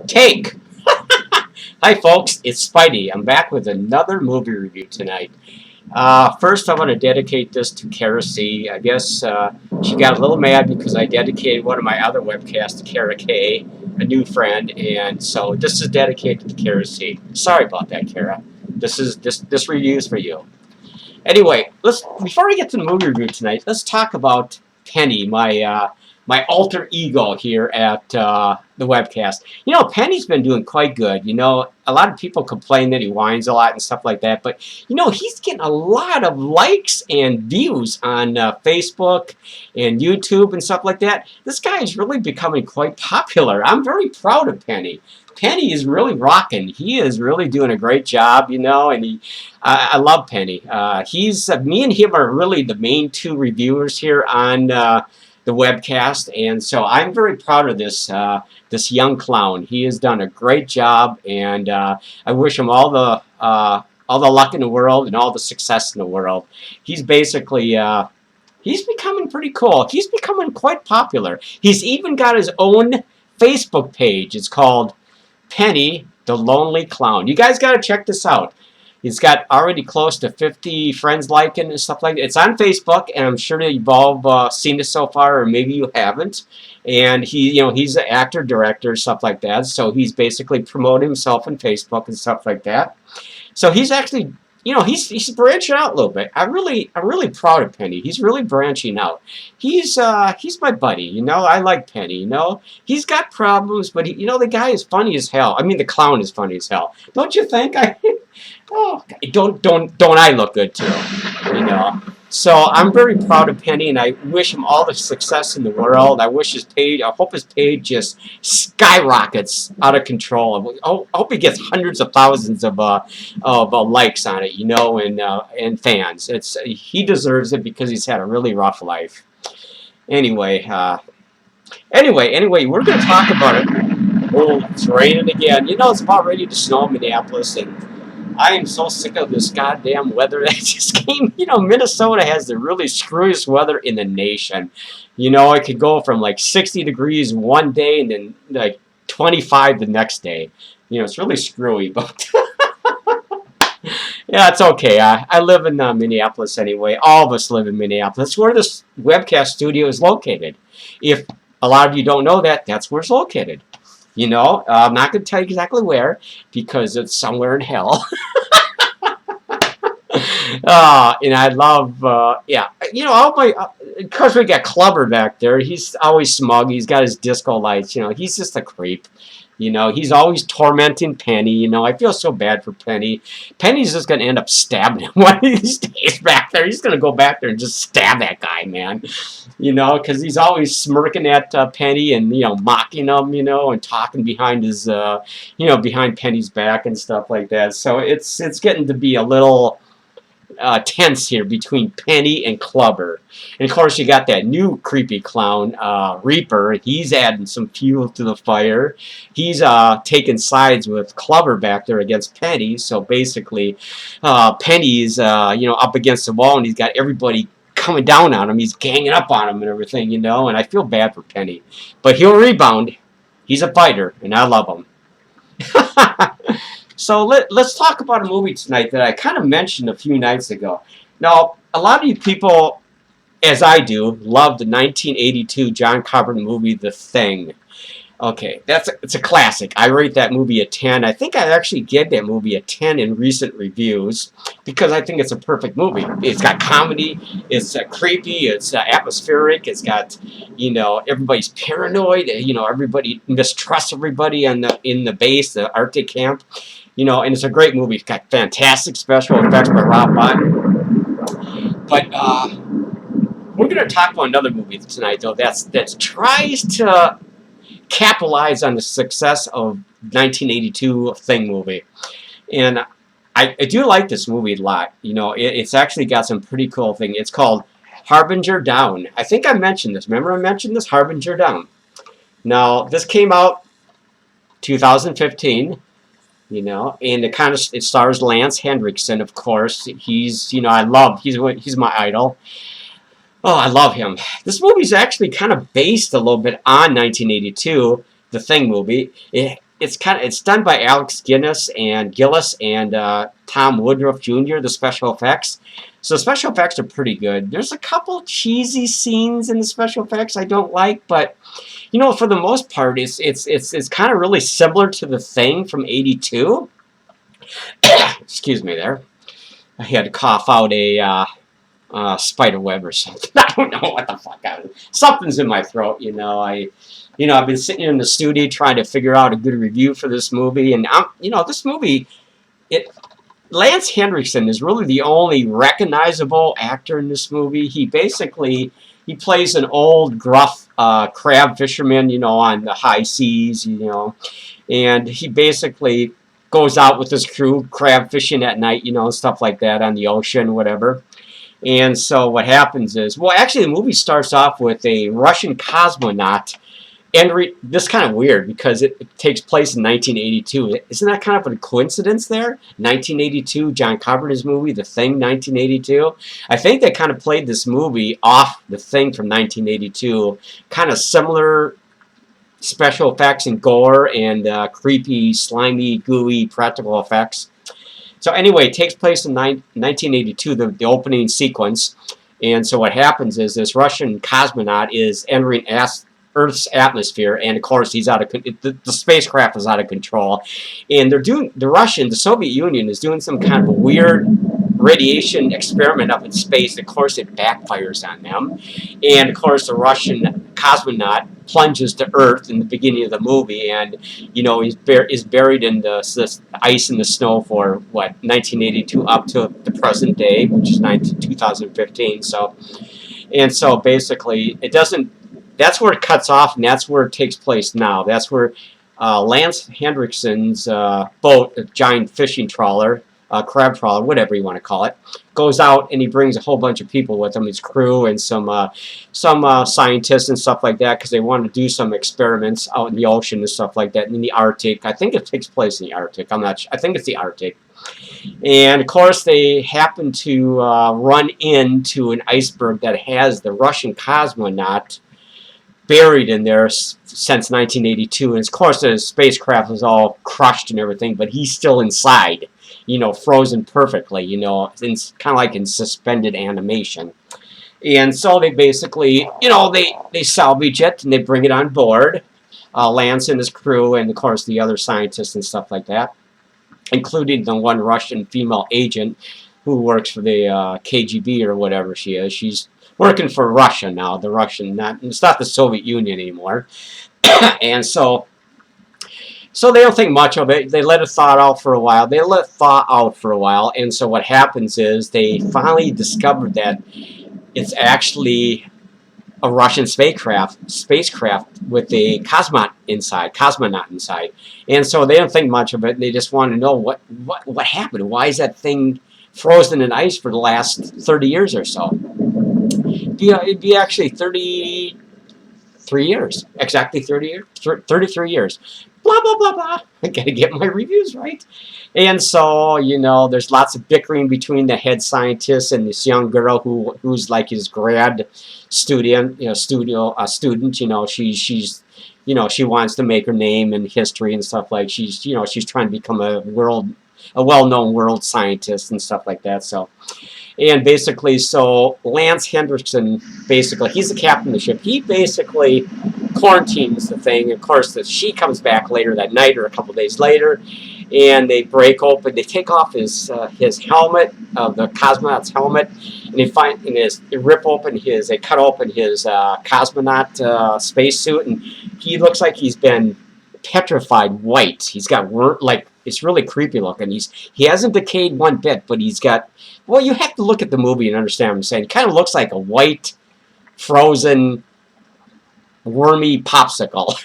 Take! Hi folks, it's Spidey. I'm back with another movie review tonight. First I want to dedicate this to Kara C. I guess she got a little mad because I dedicated one of my other webcasts to Kara K, a new friend, and so this is dedicated to Kara C. Sorry about that, Kara. This review is for you. Anyway, before we get to the movie review tonight, let's talk about Penny, my alter ego here at the webcast. You know, Penny's been doing quite good. You know, a lot of people complain that he whines a lot and stuff like that, but you know, he's getting a lot of likes and views on Facebook and YouTube and stuff like that. This guy is really becoming quite popular. I'm very proud of Penny. Penny is really rocking. He is really doing a great job, you know, and I love Penny. Me and him are really the main two reviewers here on the webcast, and so I'm very proud of this young clown. He has done a great job, and I wish him all the luck in the world and all the success in the world. He's basically he's becoming pretty cool. He's becoming quite popular. He's even got his own Facebook page. It's called Penny the Lonely Clown. You guys got to check this out. He's got already close to 50 friends liking and stuff like that. It's on Facebook, and I'm sure that you've all seen this so far, or maybe you haven't. And he's an actor, director, stuff like that. So he's basically promoting himself on Facebook and stuff like that. So he's actually, he's branching out a little bit. I'm really proud of Penny. He's really branching out. He's my buddy. You know, I like Penny. You know, he's got problems, but the guy is funny as hell. I mean, the clown is funny as hell. Don't you think? Oh, don't I look good too? You know. So I'm very proud of Penny, and I wish him all the success in the world. I hope his page just skyrockets out of control. I hope he gets hundreds of thousands of likes on it, you know, and fans. He deserves it because he's had a really rough life. Anyway, we're going to talk about it. Oh, it's raining again. You know, it's about ready to snow in Minneapolis, and I am so sick of this goddamn weather that just came. You know, Minnesota has the really screwiest weather in the nation. You know, it could go from like 60 degrees one day and then like 25 the next day. You know, it's really screwy, but yeah, it's okay. I live in Minneapolis anyway. All of us live in Minneapolis. That's where this webcast studio is located. If a lot of you don't know that, that's where it's located. You know, I'm not going to tell you exactly where, because it's somewhere in hell. And I love, you know, of course we got Clubber back there. He's always smug. He's got his disco lights. You know, he's just a creep. You know, he's always tormenting Penny. You know, I feel so bad for Penny. Penny's just going to end up stabbing him one of these days back there. He's going to go back there and just stab that guy, man. You know, because he's always smirking at Penny and, you know, mocking him, you know, and talking behind his, behind Penny's back and stuff like that. So it's getting to be a little tense here between Penny and Clubber. And of course you got that new creepy clown, Reaper. He's adding some fuel to the fire. He's taking sides with Clubber back there against Penny. So basically Penny's up against the wall, and he's got everybody coming down on him. He's ganging up on him and everything, you know, and I feel bad for Penny. But he'll rebound. He's a fighter, and I love him. So let's talk about a movie tonight that I kind of mentioned a few nights ago. Now, a lot of you people, as I do, love the 1982 John Carpenter movie, The Thing. Okay, it's a classic. I rate that movie a 10. I think I actually gave that movie a 10 in recent reviews because I think it's a perfect movie. It's got comedy, it's creepy, it's atmospheric, it's got, you know, everybody's paranoid, you know, everybody mistrusts everybody in the base, the Arctic camp. You know, and it's a great movie. It's got fantastic special effects by Rob Bottin. But we're going to talk about another movie tonight, though, that tries to capitalize on the success of 1982 Thing movie. And I do like this movie a lot. You know, it's actually got some pretty cool thing. It's called Harbinger Down. I think I mentioned this. Remember I mentioned this? Harbinger Down. Now, this came out 2015. You know, and it stars Lance Henriksen, of course. He's my idol. Oh, I love him. This movie's actually kind of based a little bit on 1982, the Thing movie. it's done by Alec Gillis and Tom Woodruff Jr. The special effects. So special effects are pretty good. There's a couple cheesy scenes in the special effects I don't like, but you know, for the most part, it's kind of really similar to The Thing from '82. Excuse me, there. I had to cough out a spider web or something. I don't know what the fuck. Something's in my throat, you know. I've been sitting in the studio trying to figure out a good review for this movie, and this movie, Lance Henriksen is really the only recognizable actor in this movie. He plays an old, gruff crab fisherman, you know, on the high seas, you know, and he basically goes out with his crew crab fishing at night, you know, stuff like that on the ocean, whatever. And so what happens is, well, actually the movie starts off with a Russian cosmonaut. And this is kind of weird because it takes place in 1982. Isn't that kind of a coincidence there? 1982, John Carpenter's movie, The Thing, 1982. I think they kind of played this movie off The Thing from 1982. Kind of similar special effects and gore and creepy, slimy, gooey practical effects. So anyway, it takes place in 1982, the opening sequence. And so what happens is this Russian cosmonaut is entering Earth's atmosphere, and of course he's out of the spacecraft is out of control, and the Soviet Union is doing some kind of a weird radiation experiment up in space. Of course, it backfires on them, and of course the Russian cosmonaut plunges to Earth in the beginning of the movie, and you know is buried in this ice and the snow for what 1982 up to the present day, which is 2015. So basically it doesn't. That's where it cuts off, and that's where it takes place now. That's where Lance Henriksen's boat, a giant fishing trawler, crab trawler, whatever you want to call it, goes out, and he brings a whole bunch of people with him, his crew, and some scientists and stuff like that, because they want to do some experiments out in the ocean and stuff like that, in the Arctic. I think it takes place in the Arctic. I'm not sure. I think it's the Arctic. And of course, they happen to run into an iceberg that has the Russian cosmonaut buried in there since 1982, and of course the spacecraft is all crushed and everything, but he's still inside, you know, frozen perfectly, you know, it's kind of like in suspended animation. And so they basically, you know, they salvage it and they bring it on board, Lance and his crew, and of course the other scientists and stuff like that, including the one Russian female agent who works for the KGB or whatever she is. She's working for Russia now, it's not the Soviet Union anymore. And so they don't think much of it. They let it thaw out for a while. And so what happens is they finally discovered that it's actually a Russian spacecraft with a cosmonaut inside. And so they don't think much of it. They just want to know what happened. Why is that thing frozen in ice for the last 30 years or so? It'd be actually 33 years. Exactly 33 years. Blah, blah, blah, blah. I gotta get my reviews right. And so, you know, there's lots of bickering between the head scientist and this young girl who's like his grad student, you know, student, you know, she's you know, she wants to make her name in history and stuff like she's trying to become a well-known world scientist and stuff like that. So, and basically, so Lance Henriksen, basically, he's the captain of the ship. He basically quarantines the thing. Of course, she comes back later that night or a couple days later, and they take off his helmet, the cosmonaut's helmet, and they cut open his cosmonaut spacesuit, and he looks like he's been petrified white. He's got it's really creepy looking. He hasn't decayed one bit, but he's got. Well, you have to look at the movie and understand what I'm saying. He kind of looks like a white, frozen, wormy popsicle.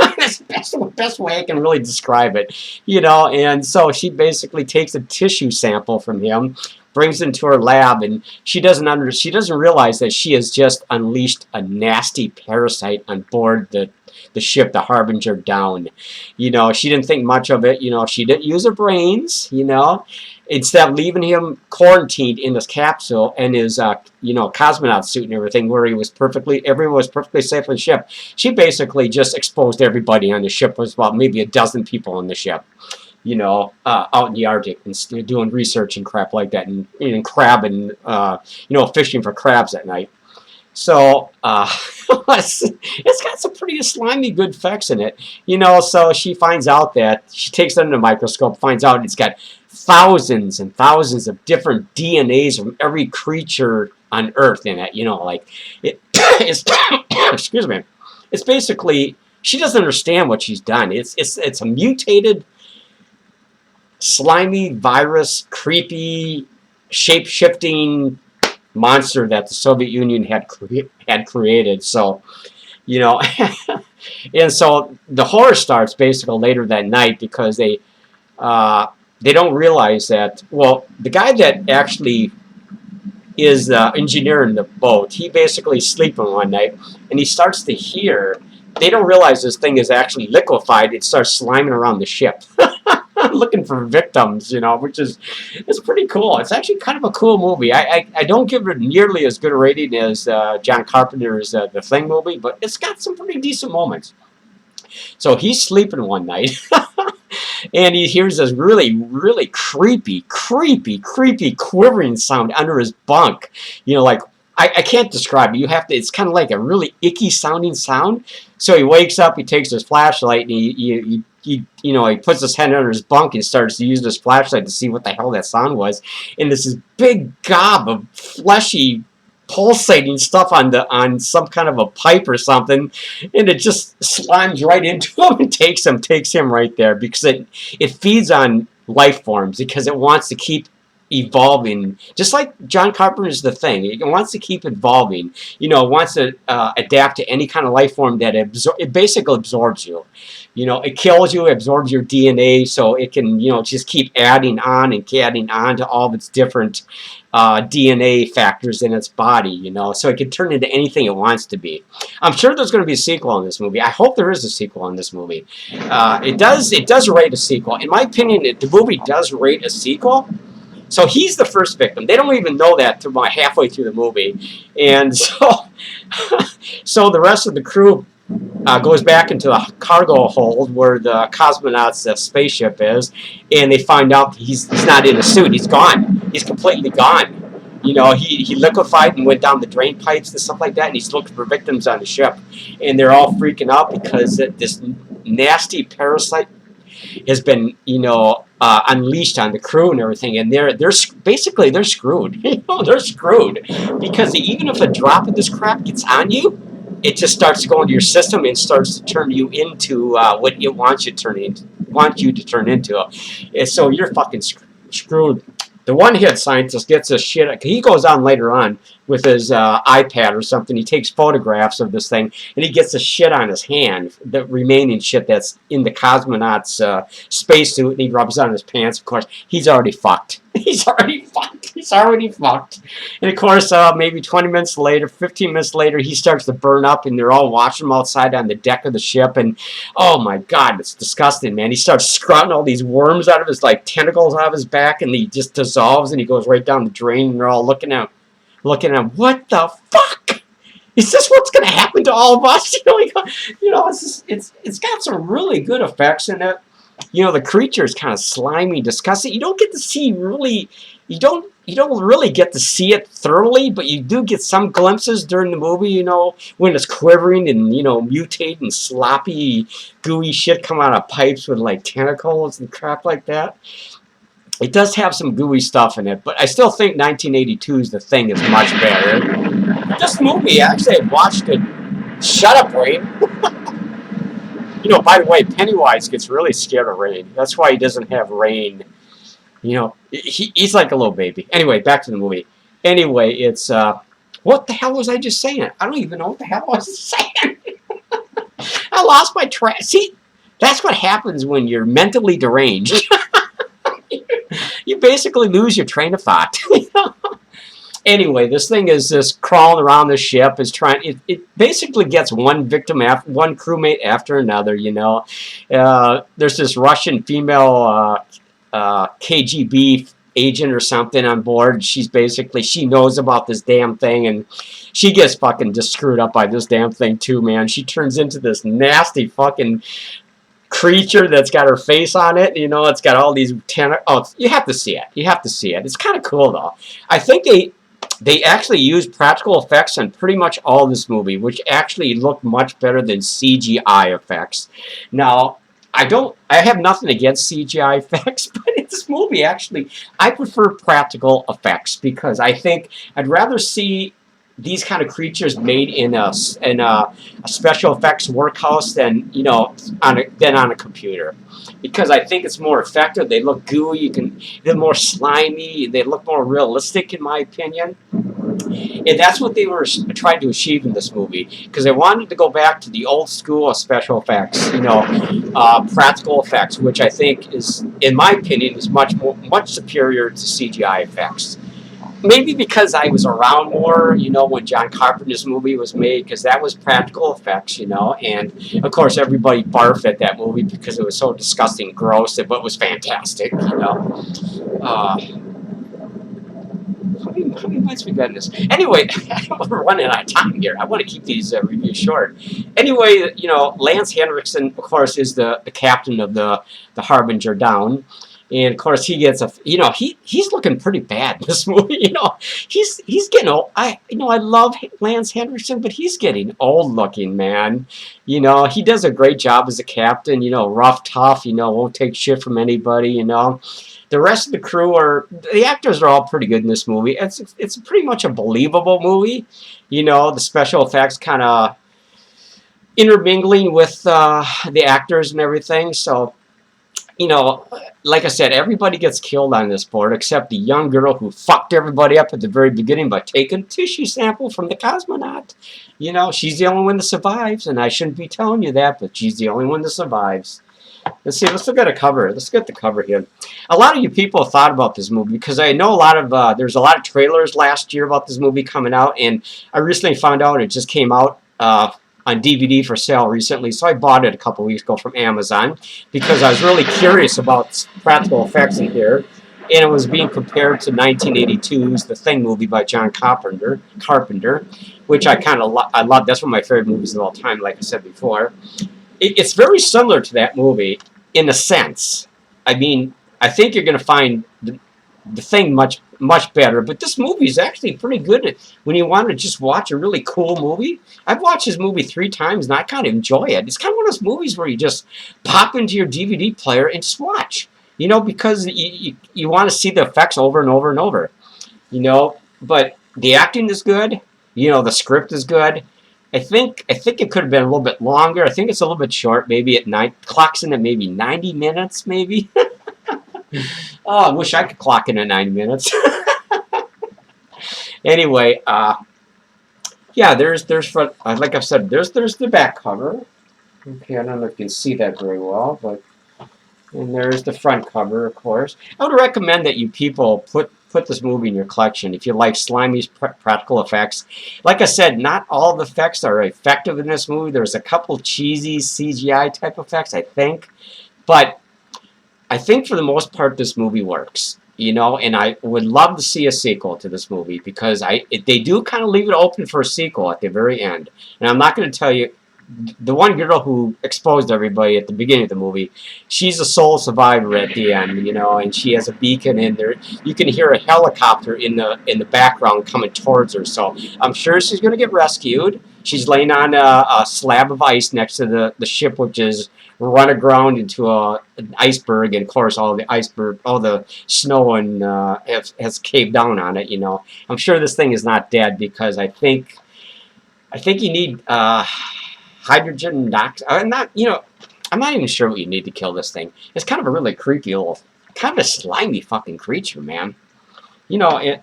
That's the best way I can really describe it. You know, and so she basically takes a tissue sample from him, brings it into her lab, and she doesn't realize that she has just unleashed a nasty parasite on board the the ship, the Harbinger, down. You know, she didn't think much of it. You know, she didn't use her brains, you know. Instead of leaving him quarantined in this capsule and his, you know, cosmonaut suit and everything, where he was everyone was perfectly safe on the ship, she basically just exposed everybody on the ship. There was about maybe a dozen people on the ship, you know, out in the Arctic and doing research and crap like that, and crabbing, you know, fishing for crabs at night. So, it's got some pretty slimy good effects in it, you know. So she finds out that, she takes it under the microscope, finds out it's got thousands and thousands of different DNAs from every creature on Earth in it, you know, like, it's, excuse me, it's basically, she doesn't understand what she's done. It's a mutated, slimy, virus, creepy, shape-shifting monster that the Soviet Union had created. So, you know, and so the horror starts basically later that night, because they don't realize that, well, the guy that actually is the engineer in the boat, he basically sleeping one night, and he starts to hear, they don't realize this thing is actually liquefied. It starts sliming around the ship. Looking for victims, you know, which is, it's pretty cool. It's actually kind of a cool movie. I don't give it nearly as good a rating as John Carpenter's The Thing movie, but it's got some pretty decent moments. So he's sleeping one night, and he hears this really, really creepy quivering sound under his bunk. You know, like, I can't describe it. You have to, it's kind of like a really icky sounding sound. So he wakes up, he takes his flashlight, and he you know, he puts his head under his bunk and starts to use his flashlight to see what the hell that sound was. And there's this big gob of fleshy, pulsating stuff on some kind of a pipe or something, and it just slimes right into him and takes him right there, because it feeds on life forms, because it wants to keep evolving, just like John Carpenter's The Thing. It wants to keep evolving. You know, it wants to adapt to any kind of life form that it basically absorbs you. You know, it kills you, absorbs your DNA, so it can, you know, just keep adding on to all of its different DNA factors in its body, you know, so it can turn into anything it wants to be. I'm sure there's going to be a sequel in this movie. I hope there is a sequel in this movie. It does rate a sequel. In my opinion, the movie does rate a sequel. So he's the first victim. They don't even know that till about halfway through the movie. And so, so the rest of the crew goes back into the cargo hold where the cosmonauts' spaceship is, and they find out he's not in a suit. He's gone. He's completely gone. You know, he liquefied and went down the drain pipes and stuff like that, and he's looking for victims on the ship. And they're all freaking out because this nasty parasite has been, you know, unleashed on the crew and everything, and they're basically screwed. You know, they're screwed, because even if a drop of this crap gets on you, it just starts to go into your system and starts to turn you into what it wants you to turn into. And so you're fucking screwed. The one head scientist gets this shit. He goes on later on with his iPad or something. He takes photographs of this thing, and he gets the shit on his hand, the remaining shit that's in the cosmonaut's spacesuit, and he rubs it on his pants. Of course, he's already fucked. He's already fucked. He's already fucked. And of course, maybe 20 minutes later, 15 minutes later, he starts to burn up, and they're all watching him outside on the deck of the ship. And oh my god, it's disgusting, man. He starts sprouting all these worms out of his, like, tentacles out of his back, and he just dissolves, and he goes right down the drain, and they're all looking at him. What the fuck? Is this what's going to happen to all of us? You know, it's got some really good effects in it. You know, the creature is kind of slimy, disgusting. You don't get to see really, you don't really get to see it thoroughly, but you do get some glimpses during the movie, you know, when it's quivering and, you know, mutating, sloppy, gooey shit come out of pipes with, like, tentacles and crap like that. It does have some gooey stuff in it, but I still think 1982's The Thing is much better. This movie, actually, I watched it. Shut up, Reid. You know, by the way, Pennywise gets really scared of rain. That's why he doesn't have rain. You know, he's like a little baby. Anyway, back to the movie. Anyway, it's, what the hell was I just saying? I don't even know what the hell I was saying. I lost my track. See, that's what happens when you're mentally deranged. You basically lose your train of thought. You know? Anyway, this thing is just crawling around the ship. Is trying. It basically gets one victim after one crewmate after another. You know, there's this Russian female KGB agent or something on board. She's basically, she knows about this damn thing, and she gets fucking just screwed up by this damn thing too, man. She turns into this nasty fucking creature that's got her face on it. You know, it's got all these oh, you have to see it. You have to see it. It's kind of cool though. I think they actually used practical effects on pretty much all this movie, which actually looked much better than CGI effects. Now, I have nothing against CGI effects, but in this movie, actually, I prefer practical effects because I think I'd rather see these kind of creatures made in a special effects workhouse than, you know, on a computer, because I think it's more effective. They look gooey. They're more slimy. They look more realistic, in my opinion. And that's what they were trying to achieve in this movie, because they wanted to go back to the old school of special effects, you know, practical effects, which I think is, in my opinion, is much superior to CGI effects. Maybe because I was around more, you know, when John Carpenter's movie was made, because that was practical effects, you know, and of course everybody barfed at that movie because it was so disgusting, gross, but it was fantastic, you know. How many minutes we got in this? Anyway, we're running out of time here. I want to keep these reviews short. Anyway, you know, Lance Henriksen, of course, is the captain of the Harbinger down. And of course, he gets you know, he's looking pretty bad in this movie. You know, he's getting old. I love Lance Henriksen, but he's getting old looking, man. You know, he does a great job as a captain. You know, rough, tough. You know, won't take shit from anybody. You know, the rest of the crew the actors are all pretty good in this movie. It's pretty much a believable movie. You know, the special effects kind of intermingling with the actors and everything. So, you know, like I said, everybody gets killed on this board except the young girl who fucked everybody up at the very beginning by taking a tissue sample from the cosmonaut. You know, she's the only one that survives, and I shouldn't be telling you that, but she's the only one that survives. Let's see, let's look at a cover. Let's get the cover here. A lot of you people thought about this movie, because I know a lot of, there's a lot of trailers last year about this movie coming out, and I recently found out it just came out on DVD for sale recently, so I bought it a couple weeks ago from Amazon because I was really curious about practical effects in here, and it was being compared to 1982's The Thing movie by John Carpenter, which I kind of I love. That's one of my favorite movies of all time, like I said before. It's very similar to that movie in a sense. I mean, I think you're going to find the Thing much better, but this movie is actually pretty good when you want to just watch a really cool movie. I've watched this movie 3 times, and I kind of enjoy it. It's kind of one of those movies where you just pop into your DVD player and just watch, you know, because you want to see the effects over and over and over, you know. But the acting is good, you know, the script is good. I think it could have been a little bit longer. I think it's a little bit short, maybe at clocks in at maybe 90 minutes, maybe. Oh, I wish I could clock in at 90 minutes. Anyway, yeah, there's like I've said, there's the back cover. Okay, I don't know if you can see that very well, but and there's the front cover, of course. I would recommend that you people put this movie in your collection if you like slimy practical effects. Like I said, not all the effects are effective in this movie. There's a couple cheesy CGI type effects, I think, but I think for the most part this movie works, you know, and I would love to see a sequel to this movie, because they do kind of leave it open for a sequel at the very end. And I'm not going to tell you, the one girl who exposed everybody at the beginning of the movie, she's a sole survivor at the end, you know, and she has a beacon in there. You can hear a helicopter in the background coming towards her, so I'm sure she's going to get rescued. She's laying on a slab of ice next to the ship, which is run aground into an iceberg, and of course all the snow and has caved down on it. You know, I'm sure this thing is not dead, because I think you need hydrogen dioxide. You know, I'm not even sure what you need to kill this thing. It's kind of a really creepy little, kind of a slimy fucking creature, man. You know,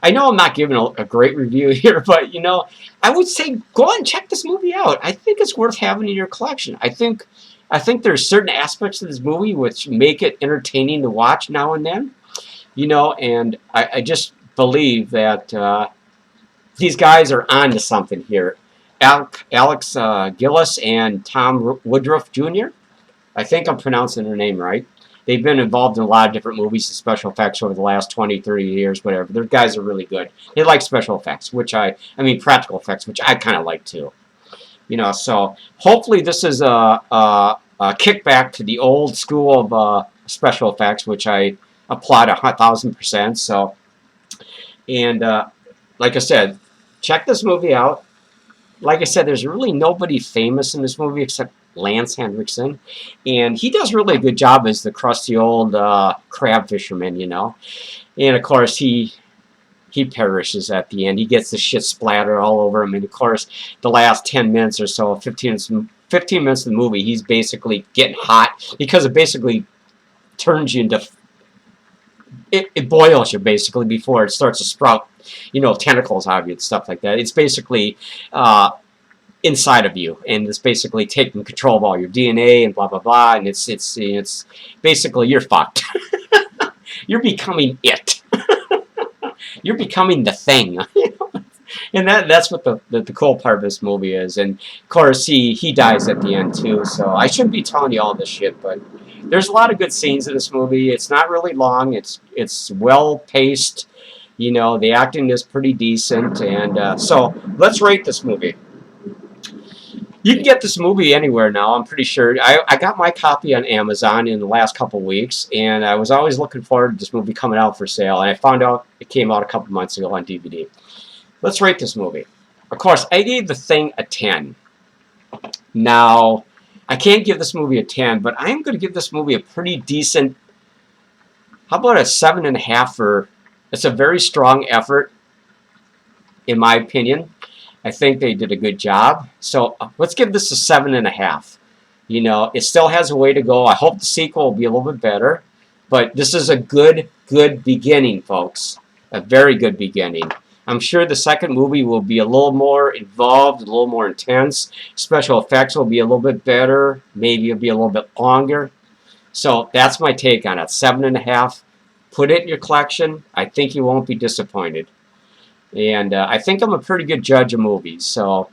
I know I'm not giving a great review here, but, you know, I would say go on and check this movie out. I think it's worth having in your collection. I think there's certain aspects of this movie which make it entertaining to watch now and then, you know, and I just believe that these guys are on to something here. Alex Gillis and Tom Woodruff Jr. I think I'm pronouncing their name right. They've been involved in a lot of different movies and special effects over the last 20, 30 years, whatever. Their guys are really good. They like special effects, which I mean practical effects, which I kind of like too. You know, so hopefully this is a kickback to the old school of special effects, which I applaud 1,000%. So, and like I said, check this movie out. Like I said, there's really nobody famous in this movie except Lance Henriksen, and he does really a good job as the crusty old crab fisherman, you know. And of course, he perishes at the end. He gets the shit splattered all over him, and of course, the last 10 minutes or so, 15 minutes of the movie, he's basically getting hot because it basically turns you into it boils you basically before it starts to sprout, you know, tentacles out of you and stuff like that. It's basically inside of you, and it's basically taking control of all your DNA and blah blah blah. And it's basically you're fucked. You're becoming it. You're becoming the thing. And that's what the cool part of this movie is. And of course he dies at the end too. So I shouldn't be telling you all this shit, but there's a lot of good scenes in this movie. It's not really long. It's well paced. You know, the acting is pretty decent. And so let's rate this movie. You can get this movie anywhere now, I'm pretty sure. I got my copy on Amazon in the last couple weeks, and I was always looking forward to this movie coming out for sale, and I found out it came out a couple months ago on DVD. Let's rate this movie. Of course, I gave the thing a 10. Now, I can't give this movie a 10, but I am going to give this movie a pretty decent, how about a 7.5 for, it's a very strong effort, in my opinion. I think they did a good job. So let's give this a 7.5. You know, it still has a way to go. I hope the sequel will be a little bit better. But this is a good beginning, folks. A very good beginning. I'm sure the second movie will be a little more involved, a little more intense. Special effects will be a little bit better. Maybe it'll be a little bit longer. So that's my take on it. 7.5. Put it in your collection. I think you won't be disappointed. And I think I'm a pretty good judge of movies. So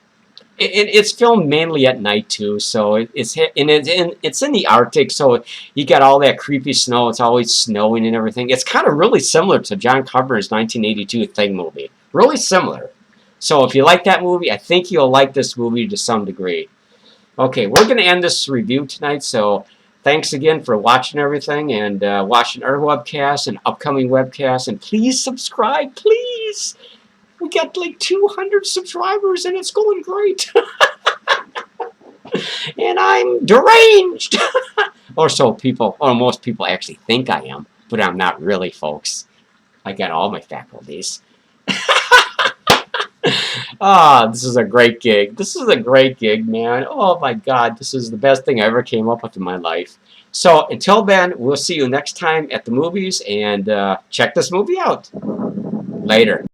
it's filmed mainly at night too. So it's in the Arctic. So you got all that creepy snow. It's always snowing and everything. It's kind of really similar to John Carpenter's 1982 Thing movie. Really similar. So if you like that movie, I think you'll like this movie to some degree. Okay, we're going to end this review tonight. So thanks again for watching everything and watching our webcast and upcoming webcasts. And please subscribe, please. We got like 200 subscribers and it's going great. And I'm deranged. Or so people, or most people actually think I am. But I'm not really, folks. I got all my faculties. Ah, this is a great gig. This is a great gig, man. Oh my God, this is the best thing I ever came up with in my life. So until then, we'll see you next time at the movies, and check this movie out. Later.